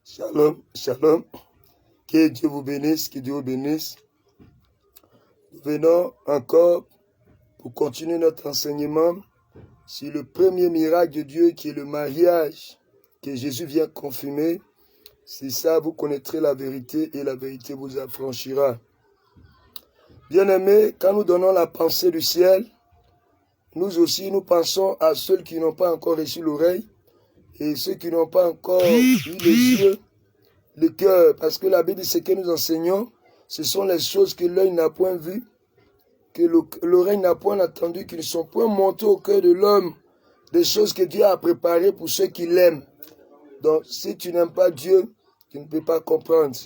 Shalom, shalom. Que Dieu vous bénisse, que Dieu vous bénisse. Nous venons encore pour continuer notre enseignement sur le premier miracle de Dieu qui est le mariage que Jésus vient confirmer. C'est ça, vous connaîtrez la vérité et la vérité vous affranchira. Bien-aimés, quand nous donnons la pensée du ciel, nous aussi, nous pensons à ceux qui n'ont pas encore reçu l'oreille et ceux qui n'ont pas encore eu les yeux, le cœur. Parce que la Bible dit ce que nous enseignons, ce sont les choses que l'œil n'a point vues, que l'oreille n'a point entendu, qui ne sont point montées au cœur de l'homme, des choses que Dieu a préparées pour ceux qui l'aiment. Donc, si tu n'aimes pas Dieu, tu ne peux pas comprendre.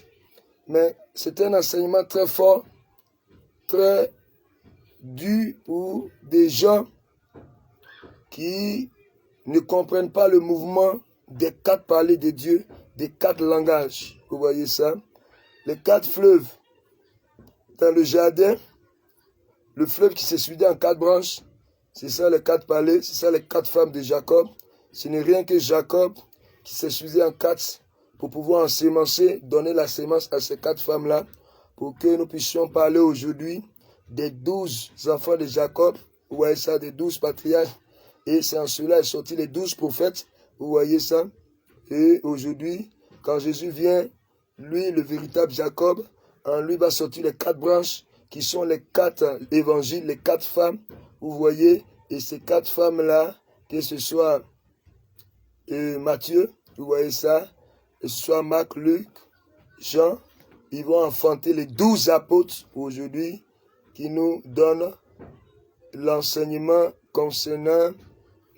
Mais c'est un enseignement très fort, très dur pour des gens qui ne comprennent pas le mouvement des quatre parlers de Dieu, des quatre langages. Vous voyez ça? Les quatre fleuves dans le jardin, le fleuve qui s'est suivi en quatre branches, c'est ça les quatre palais, c'est ça les quatre femmes de Jacob. Ce n'est rien que Jacob qui s'est suivi en quatre pour pouvoir ensemencer, donner la sémence à ces quatre femmes-là, pour que nous puissions parler aujourd'hui des 12 enfants de Jacob. Vous voyez ça, des 12 patriarches. Et c'est en cela est sorti les 12 prophètes. Vous voyez ça. Et aujourd'hui, quand Jésus vient, lui, le véritable Jacob, en lui va sortir les quatre branches qui sont les quatre évangiles, les quatre femmes. Vous voyez, et ces quatre femmes-là, que ce soit Matthieu, vous voyez ça, que ce soit Marc, Luc, Jean, ils vont enfanter les 12 apôtres aujourd'hui qui nous donnent l'enseignement concernant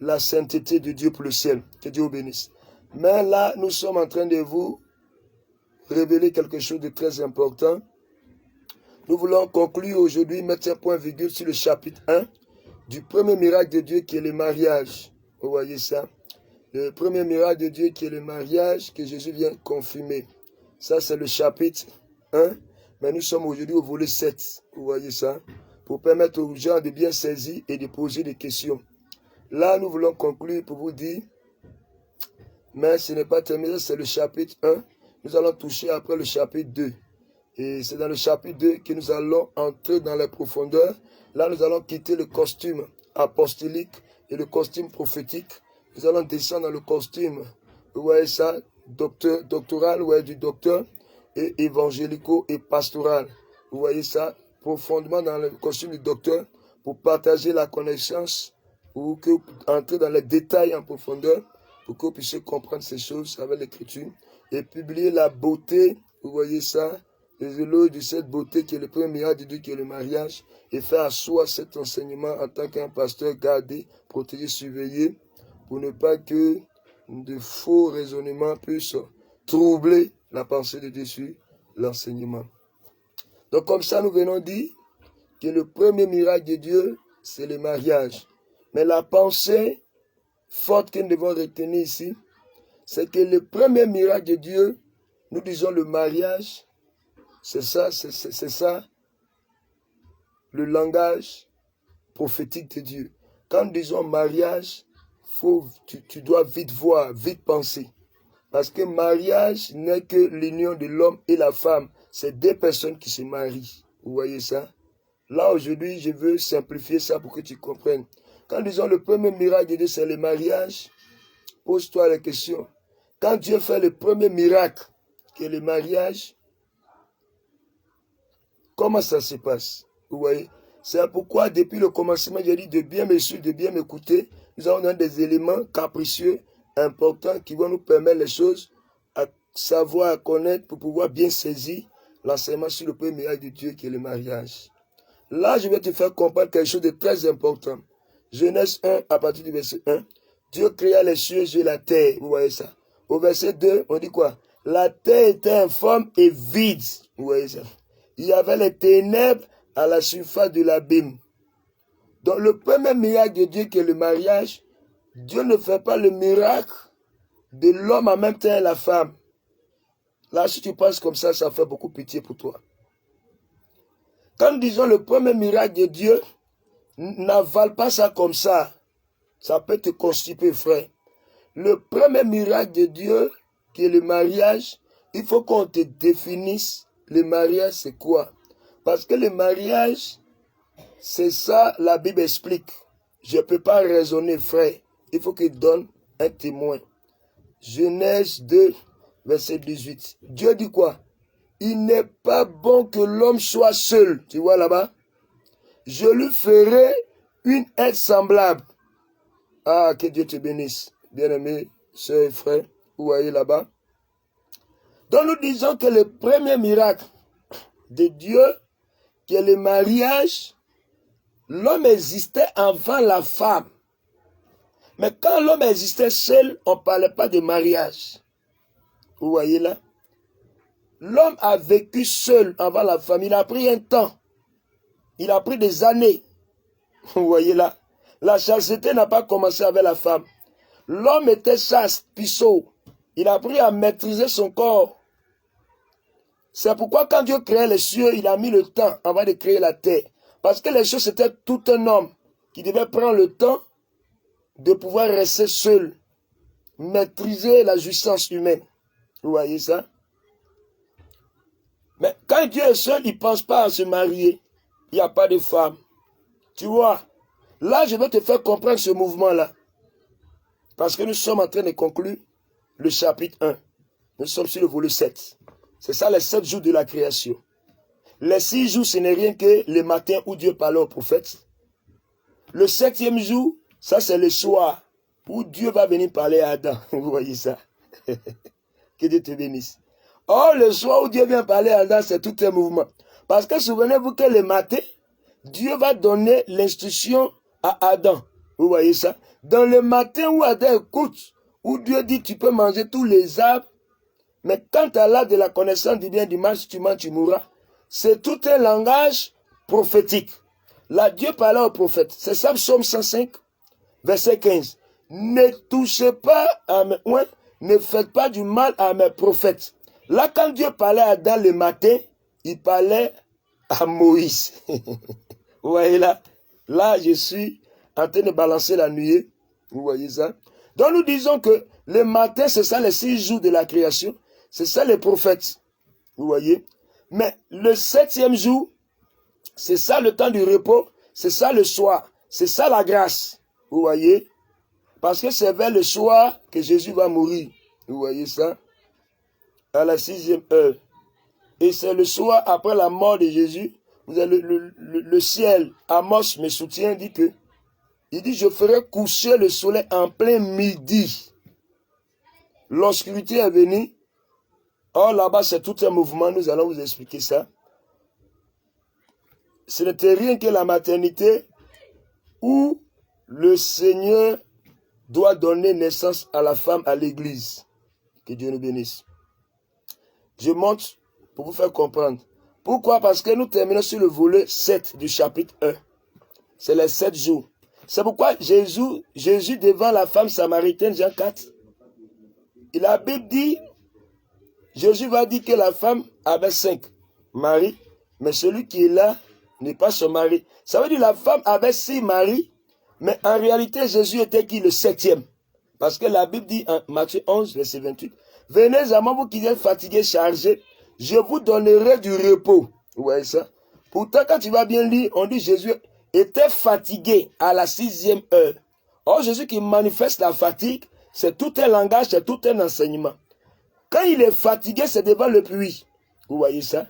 la sainteté de Dieu pour le ciel. Que Dieu vous bénisse. Mais là, nous sommes en train de vous révéler quelque chose de très important. Nous voulons conclure aujourd'hui, mettre un point virgule sur le chapitre 1 du premier miracle de Dieu qui est le mariage. Vous voyez ça? Le premier miracle de Dieu qui est le mariage que Jésus vient confirmer. Ça, c'est le chapitre 1. Mais nous sommes aujourd'hui au volet 7. Vous voyez ça? Pour permettre aux gens de bien saisir et de poser des questions. Là, nous voulons conclure pour vous dire, mais ce n'est pas terminé, c'est le chapitre 1. Nous allons toucher après le chapitre 2. Et c'est dans le chapitre 2 que nous allons entrer dans les profondeurs. Là, nous allons quitter le costume apostolique et le costume prophétique. Nous allons descendre dans le costume, vous voyez ça, doctoral, ouais, du docteur, et évangélico et pastoral. Vous voyez ça, profondément dans le costume du docteur, pour partager la connaissance, pour que entrer dans les détails en profondeur, pour que vous puissiez comprendre ces choses avec l'écriture, et publier la beauté, vous voyez ça, les éloges de cette beauté qui est le premier miracle de Dieu, qui est le mariage, et faire à soi cet enseignement en tant qu'un pasteur gardé, protégé, surveillé, pour ne pas que de faux raisonnements puissent troubler la pensée de Dieu sur l'enseignement. Donc comme ça, nous venons dire que le premier miracle de Dieu, c'est le mariage. Mais la pensée forte que nous devons retenir ici, c'est que le premier miracle de Dieu, nous disons le mariage, c'est ça, le langage prophétique de Dieu. Quand nous disons mariage, tu dois vite voir, vite penser. Parce que mariage n'est que l'union de l'homme et la femme. C'est deux personnes qui se marient. Vous voyez ça? Là, aujourd'hui, je veux simplifier ça pour que tu comprennes. Quand nous disons le premier miracle de Dieu, c'est le mariage, pose-toi la question. Quand Dieu fait le premier miracle, qui est le mariage, comment ça se passe? Vous voyez? C'est pourquoi, depuis le commencement, j'ai dit de bien me suivre, de bien m'écouter. Nous avons des éléments capricieux, importants, qui vont nous permettre les choses à savoir, à connaître, pour pouvoir bien saisir l'enseignement sur le premier miracle de Dieu, qui est le mariage. Là, je vais te faire comprendre quelque chose de très important. Genèse 1, à partir du verset 1. Dieu créa les cieux et la terre. Vous voyez ça? Au verset 2, on dit quoi? La terre était informe et vide. Vous voyez ça? Il y avait les ténèbres à la surface de l'abîme. Donc, le premier miracle de Dieu, qui est le mariage, Dieu ne fait pas le miracle de l'homme en même temps et la femme. Là, si tu penses comme ça fait beaucoup pitié pour toi. Quand nous disons le premier miracle de Dieu, n'avale pas ça comme ça. Ça peut te constiper, frère. Le premier miracle de Dieu, que le mariage, il faut qu'on te définisse le mariage c'est quoi. Parce que le mariage, c'est ça la Bible explique. Je ne peux pas raisonner, frère. Il faut qu'il donne un témoin. Genèse 2, verset 18. Dieu dit quoi? Il n'est pas bon que l'homme soit seul. Tu vois là-bas? Je lui ferai une aide semblable. Ah, que Dieu te bénisse. Bien-aimés, sœurs et frères, vous voyez là-bas. Donc nous disons que le premier miracle de Dieu, qui est le mariage, l'homme existait avant la femme. Mais quand l'homme existait seul, on ne parlait pas de mariage. Vous voyez là? L'homme a vécu seul avant la femme. Il a pris un temps. Il a pris des années. Vous voyez là? La chasteté n'a pas commencé avec la femme. L'homme était chaste, pisseau. Il a appris à maîtriser son corps. C'est pourquoi quand Dieu créait les cieux, il a mis le temps avant de créer la terre. Parce que les cieux, c'était tout un homme qui devait prendre le temps de pouvoir rester seul, maîtriser la jouissance humaine. Vous voyez ça? Mais quand Dieu est seul, il ne pense pas à se marier. Il n'y a pas de femme. Tu vois, là, je vais te faire comprendre ce mouvement-là. Parce que nous sommes en train de conclure le chapitre 1. Nous sommes sur le volet 7. C'est ça les 7 jours de la création. Les 6 jours, ce n'est rien que le matin où Dieu parlait au prophète. Le 7e jour, ça c'est le soir où Dieu va venir parler à Adam. Vous voyez ça? Que Dieu te bénisse. Or, le soir où Dieu vient parler à Adam, c'est tout un mouvement. Parce que souvenez-vous que le matin, Dieu va donner l'instruction à Adam. Vous voyez ça? Dans le matin où Adam écoute, où Dieu dit tu peux manger tous les arbres, mais quand tu as l'arbre de la connaissance du bien et du mal, si tu manges, tu mourras. C'est tout un langage prophétique. Là, Dieu parlait au prophète. C'est ça, Psaume 105, verset 15. Ne touchez pas à mes oins, ne faites pas du mal à mes prophètes. Là, quand Dieu parlait à Adam le matin, il parlait à Moïse. Vous voyez là? Là, je suis en train de balancer la nuée. Vous voyez ça? Donc, nous disons que le matin, c'est ça les 6 jours de la création. C'est ça les prophètes. Vous voyez? Mais le 7e jour, c'est ça le temps du repos. C'est ça le soir. C'est ça la grâce. Vous voyez? Parce que c'est vers le soir que Jésus va mourir. Vous voyez ça? À la 6e heure. Et c'est le soir après la mort de Jésus. Vous avez le ciel. Amos me soutient, dit que il dit, je ferai coucher le soleil en plein midi. L'obscurité est venue. Or, là-bas, c'est tout un mouvement. Nous allons vous expliquer ça. Ce n'était rien que la maternité où le Seigneur doit donner naissance à la femme à l'église. Que Dieu nous bénisse. Je monte pour vous faire comprendre. Pourquoi? Parce que nous terminons sur le volet 7 du chapitre 1. C'est les 7 jours. C'est pourquoi Jésus devant la femme samaritaine, Jean 4, et la Bible dit, Jésus va dire que la femme avait 5 maris, mais celui qui est là n'est pas son mari. Ça veut dire que la femme avait 6 maris, mais en réalité, Jésus était qui? Le 7e. Parce que la Bible dit en Matthieu 11, verset 28, « Venez à moi, vous qui êtes fatigués, chargés, je vous donnerai du repos. » Vous voyez ça? Pourtant, quand tu vas bien lire, on dit Jésus était fatigué à la 6e heure. Or, Jésus qui manifeste la fatigue, c'est tout un langage, c'est tout un enseignement. Quand il est fatigué, c'est devant le puits. Vous voyez ça?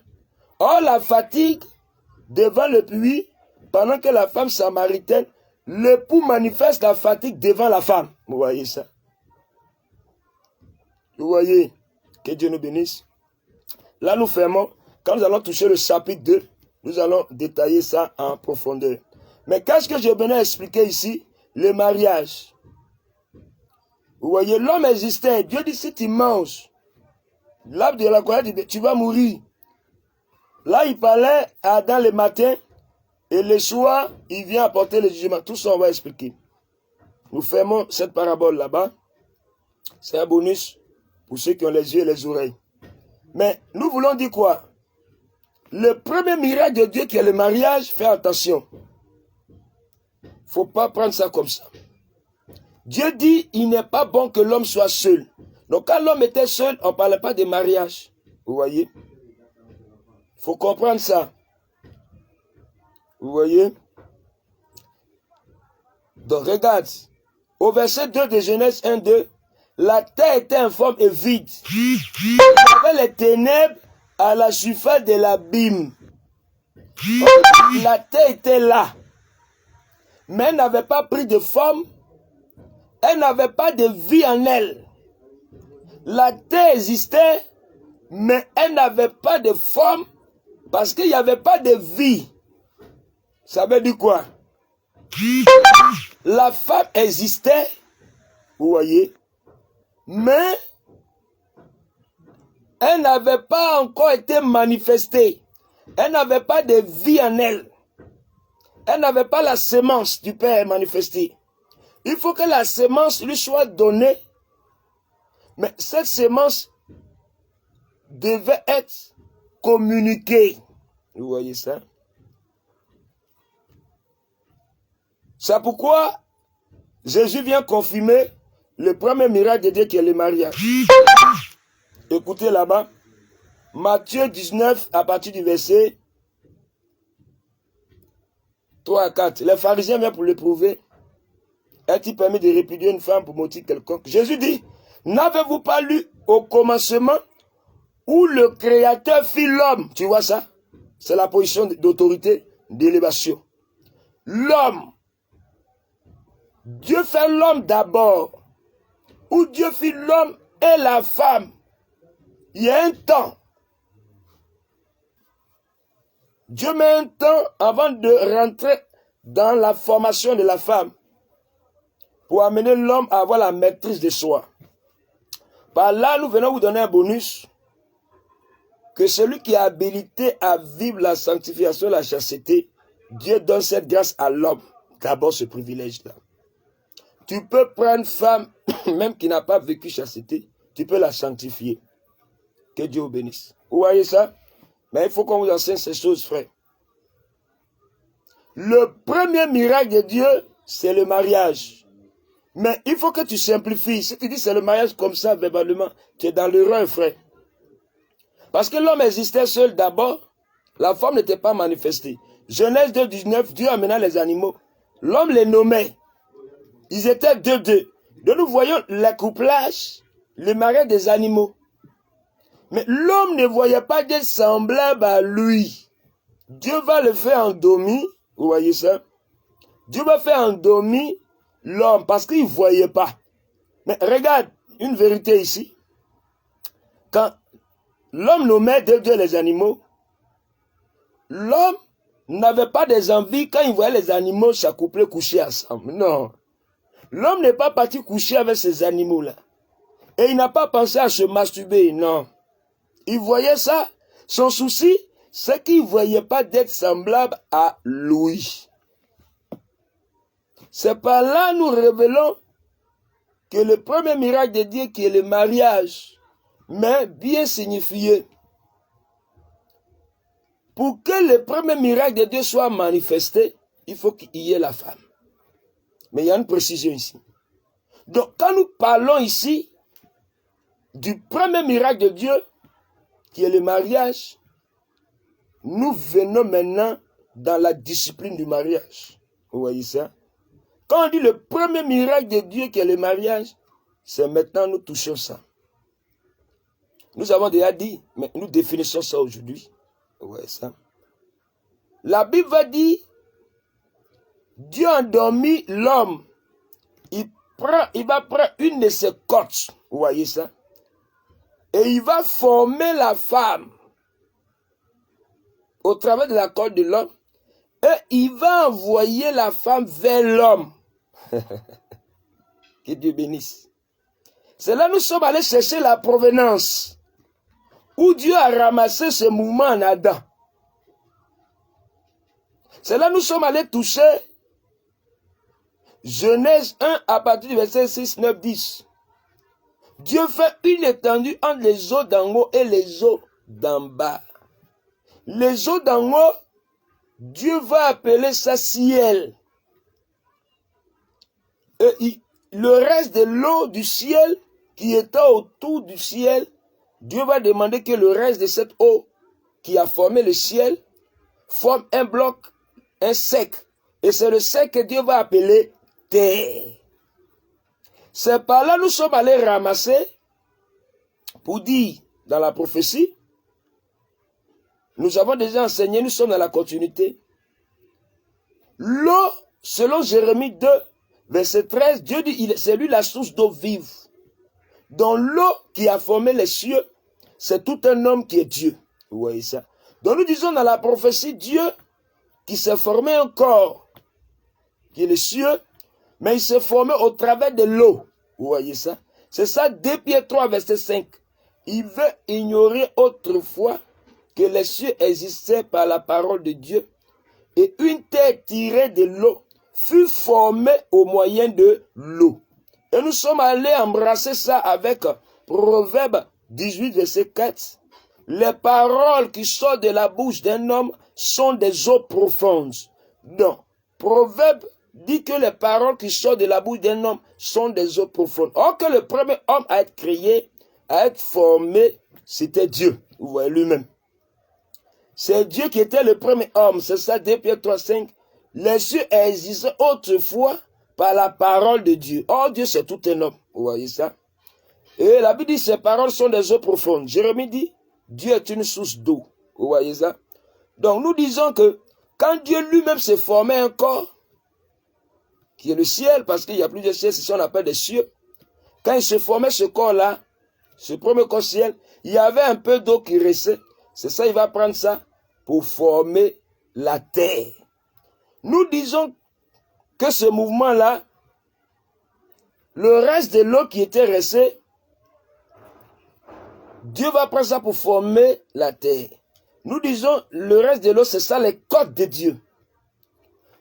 Or, la fatigue, devant le puits, pendant que la femme samaritaine, l'époux manifeste la fatigue devant la femme. Vous voyez ça? Vous voyez? Que Dieu nous bénisse. Là, nous fermons. Quand nous allons toucher le chapitre 2, nous allons détailler ça en profondeur. Mais qu'est-ce que je venais à expliquer ici? Le mariage. Vous voyez, l'homme existait. Dieu dit, si tu manges l'arbre de la connaissance, tu vas mourir. Là, il parlait à Adam le matin, et le soir, il vient apporter le jugement. Tout ça, on va expliquer. Nous fermons cette parabole là-bas. C'est un bonus pour ceux qui ont les yeux et les oreilles. Mais nous voulons dire quoi? Le premier miracle de Dieu qui est le mariage, fais attention. Il ne faut pas prendre ça comme ça. Dieu dit, il n'est pas bon que l'homme soit seul. Donc quand l'homme était seul, on ne parlait pas de mariage. Vous voyez? Il faut comprendre ça. Vous voyez? Donc regarde, au verset 2 de Genèse 1-2, la terre était informe et vide. Il y avait les ténèbres à la surface de l'abîme. La terre était là, mais elle n'avait pas pris de forme, elle n'avait pas de vie en elle. La terre existait, mais elle n'avait pas de forme parce qu'il n'y avait pas de vie. Ça veut dire quoi? La femme existait, vous voyez, mais elle n'avait pas encore été manifestée. Elle n'avait pas de vie en elle. Elle n'avait pas la sémence du Père manifestée. Il faut que la sémence lui soit donnée, mais cette sémence devait être communiquée. Vous voyez ça? C'est pourquoi Jésus vient confirmer le premier miracle de Dieu qui est le mariage. Écoutez là-bas, Matthieu 19 à partir du verset 3 à 4. Les pharisiens viennent pour le prouver. Est-il permis de répudier une femme pour motif quelconque? Jésus dit, n'avez-vous pas lu au commencement où le Créateur fit l'homme? Tu vois ça? C'est la position d'autorité, d'élévation. L'homme. Dieu fait l'homme d'abord. Où Dieu fit l'homme et la femme. Il y a un temps. Dieu met un temps avant de rentrer dans la formation de la femme pour amener l'homme à avoir la maîtrise de soi. Par là, nous venons vous donner un bonus que celui qui est habilité à vivre la sanctification, la chasteté, Dieu donne cette grâce à l'homme. D'abord ce privilège-là. Tu peux prendre une femme, même qui n'a pas vécu chasteté, tu peux la sanctifier. Que Dieu vous bénisse. Vous voyez ça? Mais il faut qu'on vous enseigne ces choses, frère. Le premier miracle de Dieu, c'est le mariage. Mais il faut que tu simplifies. Si tu dis c'est le mariage comme ça, verbalement, tu es dans l'erreur, frère. Parce que l'homme existait seul d'abord, la femme n'était pas manifestée. Genèse 2, 19, Dieu amena les animaux. L'homme les nommait. Ils étaient deux. Donc nous voyons l'accouplage, le mariage des animaux. Mais l'homme ne voyait pas d'être semblable à lui. Dieu va le faire endormir. Vous voyez ça? Dieu va faire endormir l'homme parce qu'il ne voyait pas. Mais regarde, une vérité ici. Quand l'homme nommait de Dieu les animaux, l'homme n'avait pas des envies quand il voyait les animaux s'accoupler, coucher ensemble. Non. L'homme n'est pas parti coucher avec ces animaux-là. Et il n'a pas pensé à se masturber, non. Il voyait ça. Son souci, c'est qu'il ne voyait pas d'être semblable à lui. C'est par là nous révélons que le premier miracle de Dieu qui est le mariage, mais bien signifié. Pour que le premier miracle de Dieu soit manifesté, il faut qu'il y ait la femme. Mais il y a une précision ici. Donc quand nous parlons ici du premier miracle de Dieu, qui est le mariage, nous venons maintenant dans la discipline du mariage. Vous voyez ça? Quand on dit le premier miracle de Dieu qui est le mariage, c'est maintenant nous touchons ça. Nous avons déjà dit, mais nous définissons ça aujourd'hui. Vous voyez ça? La Bible va dire, Dieu a endormi l'homme. Il va prendre une de ses côtes. Vous voyez ça? Et il va former la femme au travers de la côte de l'homme. Et il va envoyer la femme vers l'homme. Que Dieu bénisse. C'est là que nous sommes allés chercher la provenance. Où Dieu a ramassé ce mouvement en Adam. C'est là que nous sommes allés toucher Genèse 1 à partir du verset 6, 9, 10. Dieu fait une étendue entre les eaux d'en haut et les eaux d'en bas. Les eaux d'en haut, Dieu va appeler ça ciel. Et le reste de l'eau du ciel qui était autour du ciel, Dieu va demander que le reste de cette eau qui a formé le ciel forme un bloc, un sec. Et c'est le sec que Dieu va appeler terre. C'est par là que nous sommes allés ramasser pour dire dans la prophétie, nous avons déjà enseigné, nous sommes dans la continuité. L'eau, selon Jérémie 2, verset 13, Dieu dit, c'est lui la source d'eau vive. Dans l'eau qui a formé les cieux, c'est tout un homme qui est Dieu. Vous voyez ça? Donc nous disons dans la prophétie, Dieu qui s'est formé un corps, qui est le cieux, mais il s'est formé au travers de l'eau. Vous voyez ça? C'est ça, 2 Pierre 3, verset 5. Il veut ignorer autrefois que les cieux existaient par la parole de Dieu et une terre tirée de l'eau fut formée au moyen de l'eau. Et nous sommes allés embrasser ça avec Proverbe 18, verset 4. Les paroles qui sortent de la bouche d'un homme sont des eaux profondes. Donc, Proverbe dit que les paroles qui sortent de la bouche d'un homme sont des eaux profondes. Or que le premier homme à être créé, à être formé, c'était Dieu. Vous voyez lui-même. C'est Dieu qui était le premier homme. C'est ça, 2 Pierre 3, 5. Les cieux existaient autrefois par la parole de Dieu. Or, Dieu, c'est tout un homme. Vous voyez ça? Et la Bible dit, ces paroles sont des eaux profondes. Jérémie dit, Dieu est une source d'eau. Vous voyez ça? Donc, nous disons que quand Dieu lui-même s'est formé un corps, qui est le ciel, parce qu'il y a plusieurs ciels, c'est ce qu'on appelle des cieux. Quand il se formait ce corps-là, ce premier corps ciel, il y avait un peu d'eau qui restait. C'est ça, il va prendre ça pour former la terre. Nous disons que ce mouvement-là, le reste de l'eau qui était restée, Dieu va prendre ça pour former la terre. Nous disons, le reste de l'eau, c'est ça, les côtes de Dieu.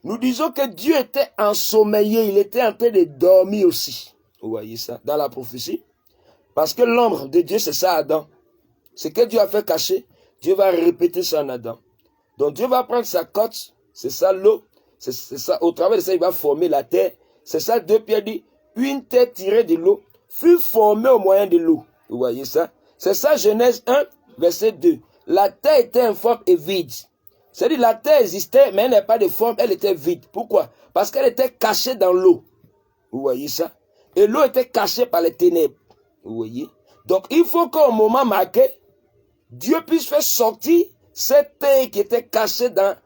Nous disons que Dieu était ensommeillé, il était en train de dormir aussi. Vous voyez ça, dans la prophétie. Parce que l'ombre de Dieu, c'est ça, Adam. Ce que Dieu a fait cacher, Dieu va répéter ça en Adam. Donc Dieu va prendre sa côte, c'est ça l'eau, c'est ça, au travers de ça, il va former la terre. C'est ça, 2 Pierre dit, une terre tirée de l'eau fut formée au moyen de l'eau. Vous voyez ça? C'est ça, Genèse 1, verset 2. La terre était informe et vide. C'est-à-dire la terre existait, mais elle n'avait pas de forme, elle était vide. Pourquoi? Parce qu'elle était cachée dans l'eau. Vous voyez ça? Et l'eau était cachée par les ténèbres. Vous voyez? Donc il faut qu'au moment marqué, Dieu puisse faire sortir cette terre qui était cachée dans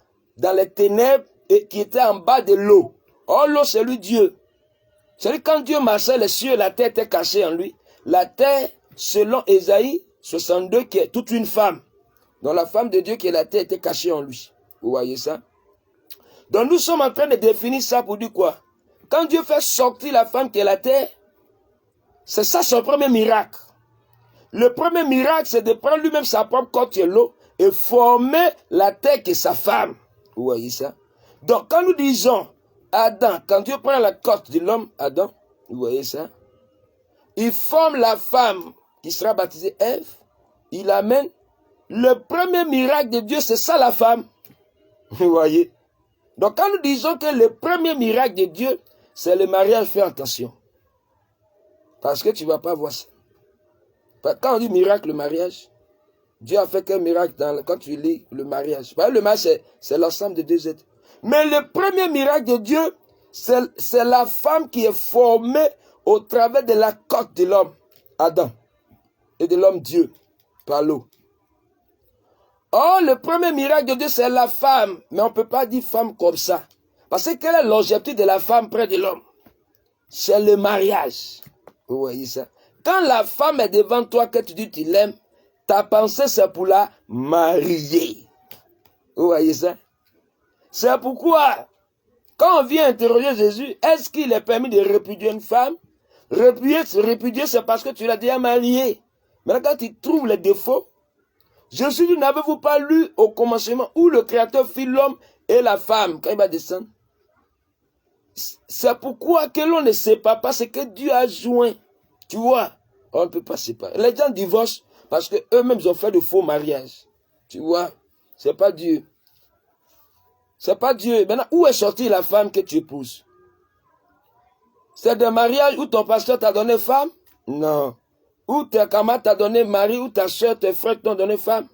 les ténèbres et qui était en bas de l'eau. Or l'eau, c'est lui Dieu. C'est-à-dire quand Dieu marchait les cieux, la terre était cachée en lui. La terre, selon Ésaïe 62, qui est toute une femme. Donc la femme de Dieu qui est la terre était cachée en lui. Vous voyez ça? Donc nous sommes en train de définir ça pour dire quoi? Quand Dieu fait sortir la femme qui est la terre, c'est ça son premier miracle. Le premier miracle, c'est de prendre lui-même sa propre côte qui est l'eau et former la terre qui est sa femme. Vous voyez ça? Donc quand nous disons Adam, quand Dieu prend la côte de l'homme, Adam, vous voyez ça? Il forme la femme qui sera baptisée Ève, il amène. Le premier miracle de Dieu, c'est ça la femme. Vous voyez? Donc quand nous disons que le premier miracle de Dieu, c'est le mariage, fais attention. Parce que tu ne vas pas voir ça. Quand on dit miracle, le mariage, Dieu a fait qu'un miracle quand tu lis le mariage. Le mariage, c'est l'ensemble de deux êtres. Mais le premier miracle de Dieu, c'est la femme qui est formée au travers de la côte de l'homme, Adam, et de l'homme Dieu, par l'eau. Or, le premier miracle de Dieu, c'est la femme. Mais on ne peut pas dire femme comme ça. Parce que quel est l'objectif de la femme près de l'homme? C'est le mariage. Vous voyez ça? Quand la femme est devant toi, que tu dis tu l'aimes, ta pensée c'est pour la marier. Vous voyez ça? C'est pourquoi, quand on vient interroger Jésus, est-ce qu'il est permis de répudier une femme? Répudier, c'est parce que tu l'as déjà mariée. Maintenant, quand tu trouves les défauts, Jésus dit, n'avez-vous pas lu au commencement où le Créateur fit l'homme et la femme quand il va descendre? C'est pourquoi que l'on ne sépare pas ce que Dieu a joint. Tu vois, on ne peut pas séparer. Les gens divorcent parce qu'eux-mêmes ont fait de faux mariages. Tu vois, c'est pas Dieu. C'est pas Dieu. Maintenant, où est sortie la femme que tu épouses? C'est des mariages où ton pasteur t'a donné femme? Non. Ou ta camarade t'a donné mari, ou ta soeur, tes frères t'ont donné femme.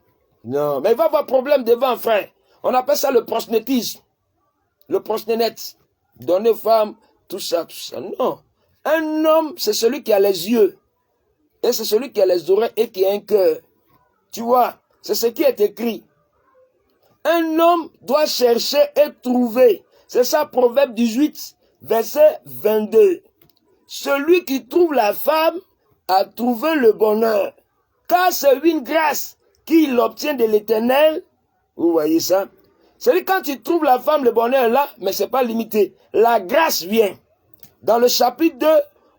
Non, mais il va y avoir problème devant, frère. On appelle ça le proxénétisme. Le proxénète. Donner femme, tout ça, tout ça. Non. Un homme, c'est celui qui a les yeux. Et c'est celui qui a les oreilles et qui a un cœur. Tu vois, c'est ce qui est écrit. Un homme doit chercher et trouver. C'est ça, Proverbe 18, verset 22. Celui qui trouve la femme a trouvé le bonheur. Car c'est une grâce qu'il obtient de l'Éternel. Vous voyez ça? C'est-à-dire quand tu trouves la femme, le bonheur là, mais c'est pas limité. La grâce vient. Dans le chapitre 2,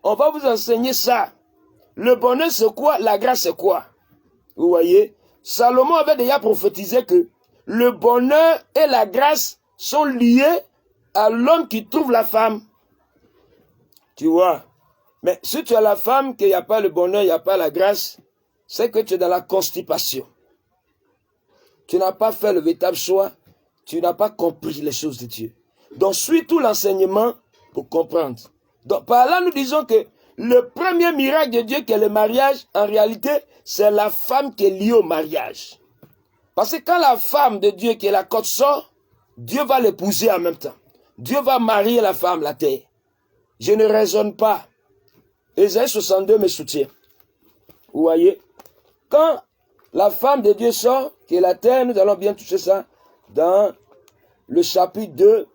on va vous enseigner ça. Le bonheur c'est quoi? La grâce c'est quoi? Vous voyez? Salomon avait déjà prophétisé que le bonheur et la grâce sont liés à l'homme qui trouve la femme. Tu vois? Mais si tu as la femme, qu'il n'y a pas le bonheur, il n'y a pas la grâce, c'est que tu es dans la constipation. Tu n'as pas fait le véritable choix. Tu n'as pas compris les choses de Dieu. Donc, suis tout l'enseignement pour comprendre. Donc, par là, nous disons que le premier miracle de Dieu, qui est le mariage, en réalité, c'est la femme qui est liée au mariage. Parce que quand la femme de Dieu, qui est la côte, sort, Dieu va l'épouser en même temps. Dieu va marier la femme, la terre. Je ne raisonne pas. Ésaïe 62 me soutient. Vous voyez? Quand la femme de Dieu sort, qui est la terre, nous allons bien toucher ça dans le chapitre 2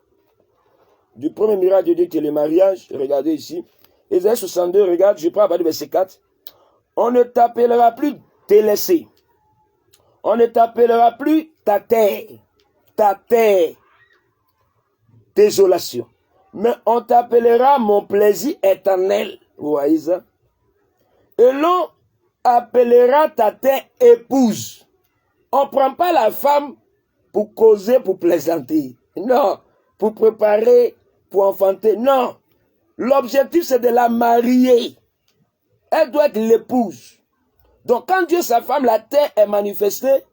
du premier miracle de Dieu qui est le mariage. Regardez ici. Ésaïe 62, regarde, je prends à partir du verset 4. On ne t'appellera plus délaissé. On ne t'appellera plus ta terre. Ta terre. Désolation. Mais on t'appellera mon plaisir éternel. Vous voyez ça? Et l'on appellera ta terre épouse. On ne prend pas la femme pour causer, pour plaisanter. Non. Pour préparer, pour enfanter. Non. L'objectif, c'est de la marier. Elle doit être l'épouse. Donc, quand Dieu, sa femme, la terre est manifestée,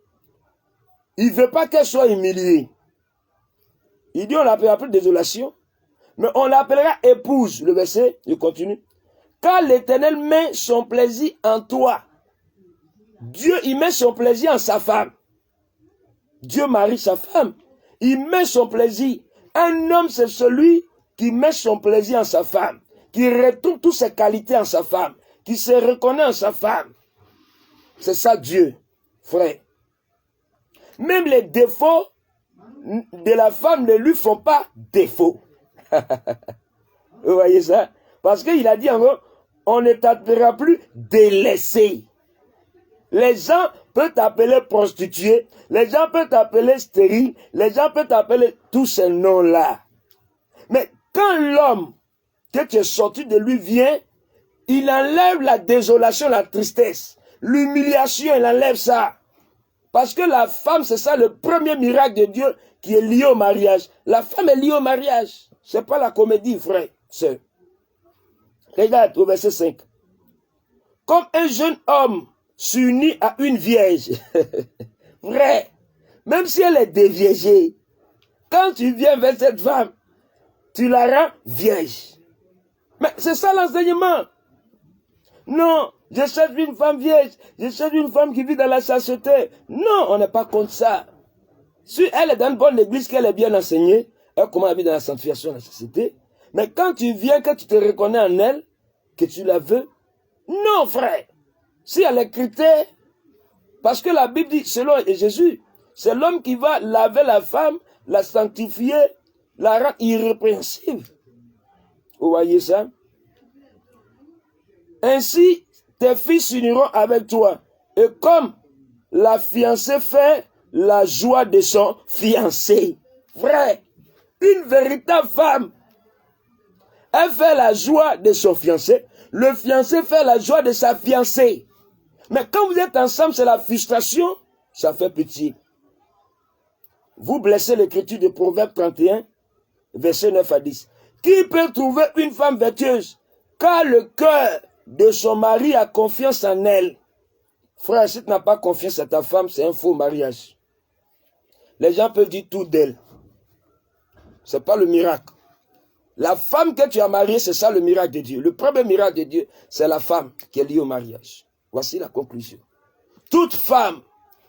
il ne veut pas qu'elle soit humiliée. Il dit, on l'appellera plus désolation, mais on l'appellera épouse. Le verset, il continue. Car l'Éternel met son plaisir en toi. Dieu, il met son plaisir en sa femme. Dieu marie sa femme. Il met son plaisir. Un homme, c'est celui qui met son plaisir en sa femme, qui retrouve toutes ses qualités en sa femme, qui se reconnaît en sa femme. C'est ça Dieu, frère. Même les défauts de la femme ne lui font pas défaut. Vous voyez ça? Parce qu'il a dit en gros, on ne t'appellera plus délaissé. Les gens peuvent t'appeler prostituée, les gens peuvent t'appeler stérile, les gens peuvent t'appeler tous ces noms-là. Mais quand l'homme que tu es sorti de lui vient, il enlève la désolation, la tristesse, l'humiliation, il enlève ça. Parce que la femme, c'est ça le premier miracle de Dieu qui est lié au mariage. La femme est liée au mariage. C'est pas la comédie, frère, sœur. Regarde au verset 5. Comme un jeune homme s'unit à une vierge. Vrai. Même si elle est déviégée. Quand tu viens vers cette femme, tu la rends vierge. Mais c'est ça l'enseignement. Non, je cherche une femme vierge. Je cherche une femme qui vit dans la chasteté. Non, on n'est pas contre ça. Si elle est dans une bonne église, qu'elle est bien enseignée, elle commence à vivre dans la sanctification de la société. Mais quand tu viens, que tu te reconnais en elle, que tu la veux, non, frère. Si elle est critère, parce que la Bible dit, selon Jésus, c'est l'homme qui va laver la femme, la sanctifier, la rendre irrépréhensible. Vous voyez ça? Ainsi, tes fils s'uniront avec toi. Et comme la fiancée fait la joie de son fiancé. Frère, une véritable femme, elle fait la joie de son fiancé. Le fiancé fait la joie de sa fiancée. Mais quand vous êtes ensemble, c'est la frustration, ça fait pitié. Vous blessez l'écriture de Proverbe 31, verset 9 à 10. Qui peut trouver une femme vertueuse? Car le cœur de son mari a confiance en elle. Frère, si tu n'as pas confiance à ta femme, c'est un faux mariage. Les gens peuvent dire tout d'elle. Ce n'est pas le miracle. La femme que tu as mariée, c'est ça le miracle de Dieu. Le premier miracle de Dieu, c'est la femme qui est liée au mariage. Voici la conclusion. Toute femme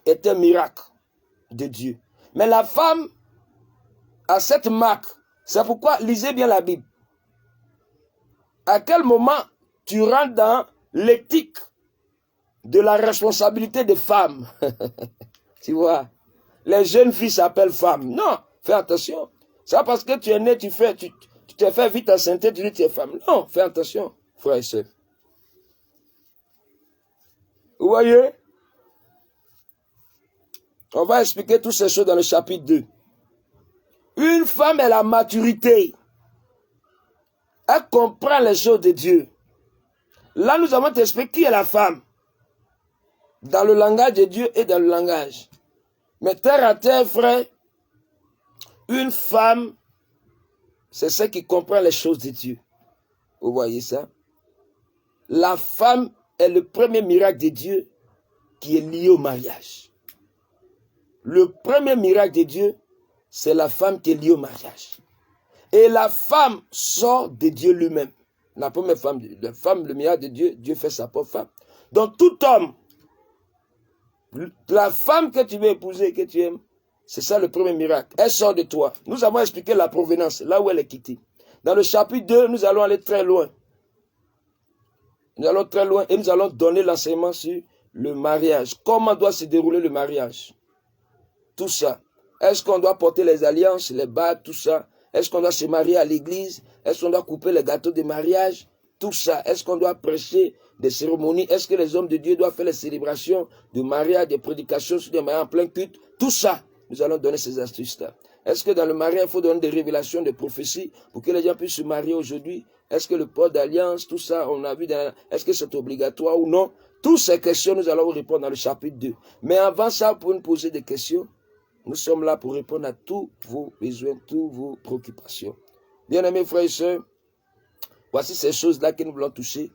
est un miracle de Dieu. Mais la femme a cette marque. C'est pourquoi lisez bien la Bible. À quel moment tu rentres dans l'éthique de la responsabilité des femmes? Tu vois, les jeunes filles s'appellent femmes. Non, fais attention. C'est pas parce que tu es né, tu t'es fait vite enceinte, tu dis que tu es femme. Non, fais attention, frère et soeur. Vous voyez? On va expliquer toutes ces choses dans le chapitre 2. Une femme est la maturité. Elle comprend les choses de Dieu. Là, nous avons expliqué qui est la femme. Dans le langage de Dieu et dans le langage. Mais terre à terre, frère, une femme, c'est celle qui comprend les choses de Dieu. Vous voyez ça? La femme est le premier miracle de Dieu qui est lié au mariage. Le premier miracle de Dieu, c'est la femme qui est liée au mariage. Et la femme sort de Dieu lui-même. La première femme, le miracle de Dieu, Dieu fait sa propre femme. Donc tout homme, la femme que tu veux épouser, que tu aimes, c'est ça le premier miracle. Elle sort de toi. Nous avons expliqué la provenance, là où elle est quittée. Dans le chapitre 2, nous allons aller très loin. Nous allons très loin et nous allons donner l'enseignement sur le mariage. Comment doit se dérouler le mariage? Tout ça. Est-ce qu'on doit porter les alliances, les bagues, tout ça? Est-ce qu'on doit se marier à l'église? Est-ce qu'on doit couper les gâteaux de mariage? Tout ça. Est-ce qu'on doit prêcher des cérémonies? Est-ce que les hommes de Dieu doivent faire les célébrations de mariage, des prédications sur des mariages en plein culte? Tout ça, nous allons donner ces astuces-là. Est-ce que dans le mariage, il faut donner des révélations, des prophéties pour que les gens puissent se marier aujourd'hui? Est-ce que le port d'alliance, tout ça, on a vu, est-ce que c'est obligatoire ou non? Toutes ces questions, nous allons vous répondre dans le chapitre 2. Mais avant ça, pour nous poser des questions, nous sommes là pour répondre à tous vos besoins, toutes vos préoccupations. Bien-aimés frères et sœurs, voici ces choses-là que nous voulons toucher.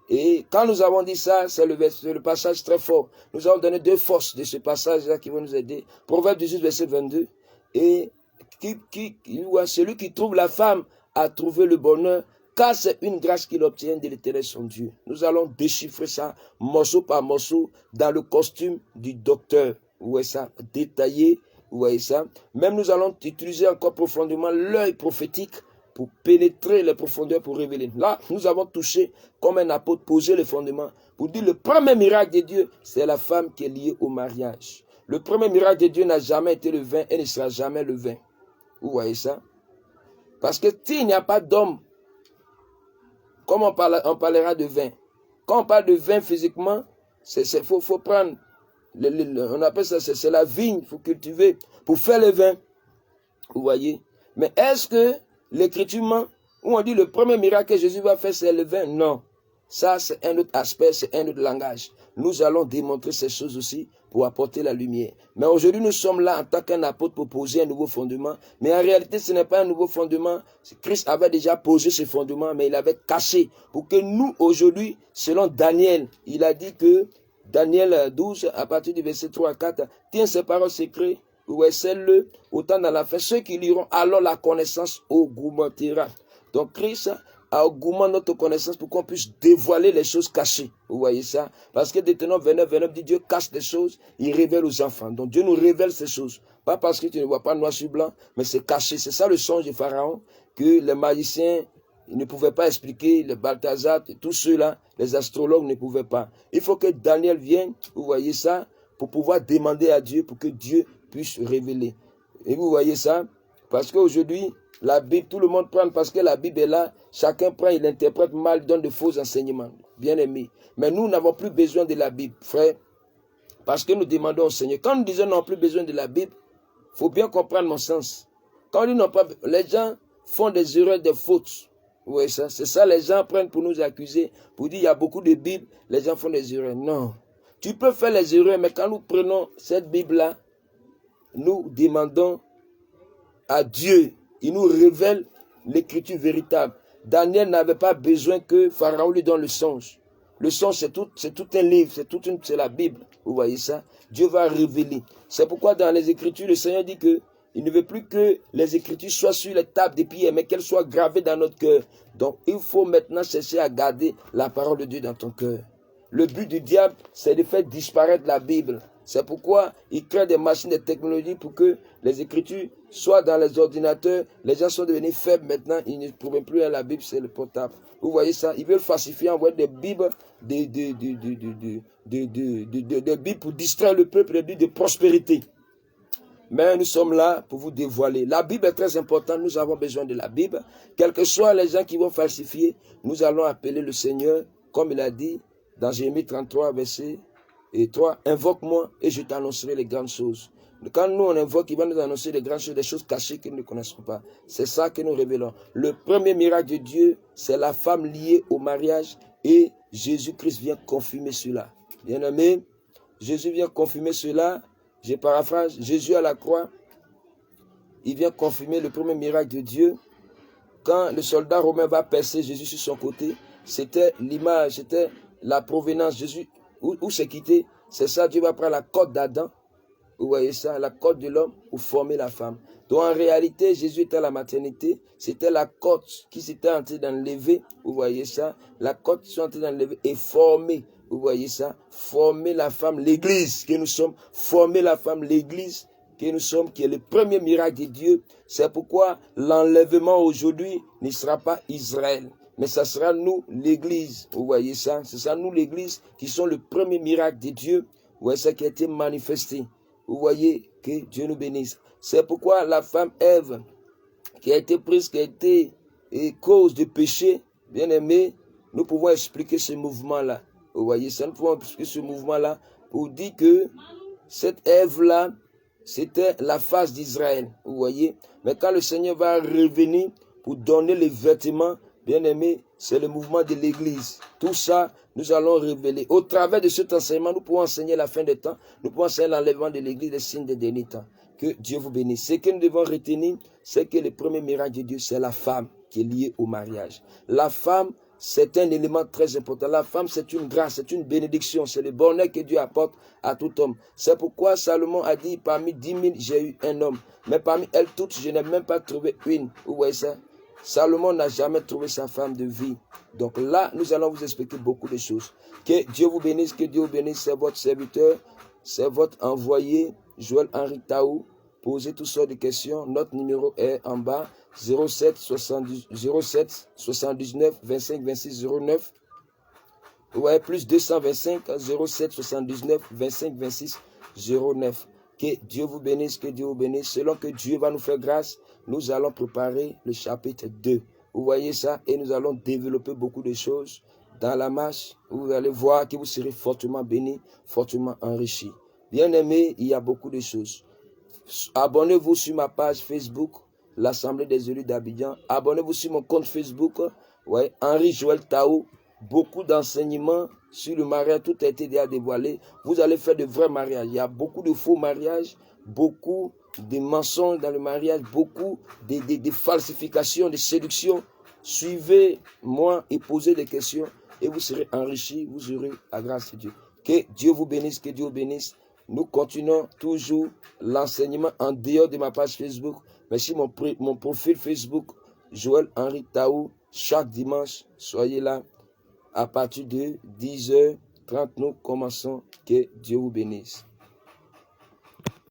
Et quand nous avons dit ça, c'est le passage très fort. Nous avons donné deux forces de ce passage-là qui vont nous aider. Proverbe 18, verset 22. Et celui qui trouve la femme a trouvé le bonheur, car c'est une grâce qu'il obtient de l'Éternel son Dieu. Nous allons déchiffrer ça morceau par morceau dans le costume du docteur. Vous voyez ça, détaillé. Vous voyez ça. Même nous allons utiliser encore profondément l'œil prophétique pour pénétrer les profondeurs, pour révéler. Là, nous avons touché comme un apôtre, posé le fondement. Pour dire le premier miracle de Dieu, c'est la femme qui est liée au mariage. Le premier miracle de Dieu n'a jamais été le vin et ne sera jamais le vin. Vous voyez ça? Parce que s'il n'y a pas d'homme, comme on parlera de vin. Quand on parle de vin physiquement, faut prendre, on appelle ça, c'est la vigne, il faut cultiver pour faire le vin. Vous voyez? Mais est-ce que l'écriture, où on dit le premier miracle que Jésus va faire, c'est le vin? Non. Ça, c'est un autre aspect, c'est un autre langage. Nous allons démontrer ces choses aussi pour apporter la lumière. Mais aujourd'hui, nous sommes là en tant qu'un apôtre pour poser un nouveau fondement. Mais en réalité, ce n'est pas un nouveau fondement. Christ avait déjà posé ce fondement, mais il avait caché. Pour que nous, aujourd'hui, selon Daniel, il a dit que, Daniel 12, à partir du verset 3 à 4, tiens ces paroles secrètes, ou celles-le, autant dans la fin. Ceux qui liront, alors la connaissance augmentera. Donc Christ a augmenté notre connaissance pour qu'on puisse dévoiler les choses cachées. Vous voyez ça? Parce que Deutéronome 29 dit Dieu cache des choses, il révèle aux enfants. Donc Dieu nous révèle ces choses. Pas parce que tu ne vois pas noir sur blanc, mais c'est caché. C'est ça le songe de Pharaon, que les magiciens ne pouvaient pas expliquer, les Balthazar, tous ceux-là, les astrologues ne pouvaient pas. Il faut que Daniel vienne, vous voyez ça, pour pouvoir demander à Dieu, pour que Dieu puisse révéler. Et vous voyez ça? Parce qu'aujourd'hui, la Bible, tout le monde prend parce que la Bible est là. Chacun prend, il interprète mal, donne de faux enseignements. Bien aimé. Mais nous n'avons plus besoin de la Bible, frère. Parce que nous demandons au Seigneur. Quand nous disons nous n'avons plus besoin de la Bible, il faut bien comprendre mon sens. Quand nous n'avons pas, les gens font des erreurs, des fautes. Vous voyez ça? C'est ça, les gens prennent pour nous accuser. Pour dire il y a beaucoup de Bibles, les gens font des erreurs. Non. Tu peux faire les erreurs, mais quand nous prenons cette Bible-là, nous demandons à Dieu. Il nous révèle l'écriture véritable. Daniel n'avait pas besoin que Pharaon lui donne le songe. Le songe, c'est tout un livre, c'est la Bible. Vous voyez ça? Dieu va révéler. C'est pourquoi dans les Écritures, le Seigneur dit que il ne veut plus que les Écritures soient sur les tables des pierres, mais qu'elles soient gravées dans notre cœur. Donc, il faut maintenant chercher à garder la parole de Dieu dans ton cœur. Le but du diable, c'est de faire disparaître la Bible. C'est pourquoi il crée des machines de technologie pour que les Écritures soient dans les ordinateurs. Les gens sont devenus faibles maintenant, ils ne trouvent plus la Bible, c'est le portable. Vous voyez ça? Ils veulent falsifier, envoyer des Bibles, des Bibles pour distraire le peuple, des Bibles de prospérité. Mais nous sommes là pour vous dévoiler. La Bible est très importante, nous avons besoin de la Bible. Quels que soient les gens qui vont falsifier, nous allons appeler le Seigneur, comme il a dit dans Jérémie 33, verset 3, invoque-moi et je t'annoncerai les grandes choses. Quand nous on invoque, il va nous annoncer les grandes choses, des choses cachées que nous ne connaissons pas. C'est ça que nous révélons. Le premier miracle de Dieu, c'est la femme liée au mariage et Jésus-Christ vient confirmer cela. Bien-aimé, Jésus vient confirmer cela. Je paraphrase, Jésus à la croix, il vient confirmer le premier miracle de Dieu. Quand le soldat romain va percer Jésus sur son côté, c'était l'image, c'était la provenance. Jésus, où c'est quitté? C'est ça, Dieu va prendre la côte d'Adam, vous voyez ça, la côte de l'homme, pour former la femme. Donc en réalité, Jésus était à la maternité, c'était la côte qui s'était en train d'enlever, vous voyez ça, la côte qui s'est en train d'enlever et former. Vous voyez ça? Former la femme, l'église que nous sommes. Former la femme, l'église que nous sommes, qui est le premier miracle de Dieu. C'est pourquoi l'enlèvement aujourd'hui ne sera pas Israël. Mais ça sera nous, l'église. Vous voyez ça? Ce sera nous, l'église, qui sont le premier miracle de Dieu. Vous voyez ça qui a été manifesté. Vous voyez que Dieu nous bénisse. C'est pourquoi la femme Ève, qui a été prise, qui a été cause de péché, bien aimé, nous pouvons expliquer ce mouvement-là. Vous voyez, ça nous pouvons expliquer ce mouvement-là pour dire que cette Ève-là, c'était la face d'Israël. Vous voyez, mais quand le Seigneur va revenir pour donner les vêtements, bien aimé, c'est le mouvement de l'Église. Tout ça, nous allons révéler. Au travers de cet enseignement, nous pouvons enseigner la fin des temps. Nous pouvons enseigner l'enlèvement de l'Église, des signes des derniers temps. Que Dieu vous bénisse. Ce que nous devons retenir, c'est que le premier miracle de Dieu, c'est la femme qui est liée au mariage. La femme, c'est un élément très important. La femme, c'est une grâce, c'est une bénédiction, c'est le bonheur que Dieu apporte à tout homme. C'est pourquoi Salomon a dit, parmi 10 000, j'ai eu un homme. Mais parmi elles toutes, je n'ai même pas trouvé une. Vous voyez ça? Salomon n'a jamais trouvé sa femme de vie. Donc là, nous allons vous expliquer beaucoup de choses. Que Dieu vous bénisse, que Dieu vous bénisse. C'est votre serviteur, c'est votre envoyé, Joël Henri Taou. Posez toutes sortes de questions. Notre numéro est en bas. 07 79 25 26 09. Ouais, plus 225 07 79 25 26 09. Que Dieu vous bénisse, que Dieu vous bénisse. Selon que Dieu va nous faire grâce, nous allons préparer le chapitre 2. Vous voyez ça? Et nous allons développer beaucoup de choses dans la marche. Vous allez voir que vous serez fortement bénis, fortement enrichis. Bien aimés, il y a beaucoup de choses. Abonnez-vous sur ma page Facebook, l'Assemblée des élus d'Abidjan. Abonnez-vous sur mon compte Facebook, ouais, Henri Joël Taou. Beaucoup d'enseignements sur le mariage, tout a été déjà dévoilé. Vous allez faire de vrais mariages. Il y a beaucoup de faux mariages, beaucoup de mensonges dans le mariage, beaucoup de falsifications, de séductions. Suivez-moi et posez des questions et vous serez enrichis, vous aurez la grâce de Dieu. Que Dieu vous bénisse, que Dieu vous bénisse. Nous continuons toujours l'enseignement en dehors de ma page Facebook. Mais sur mon profil Facebook, Joël Henri Taou, chaque dimanche, soyez là. À partir de 10h30, nous commençons. Que Dieu vous bénisse.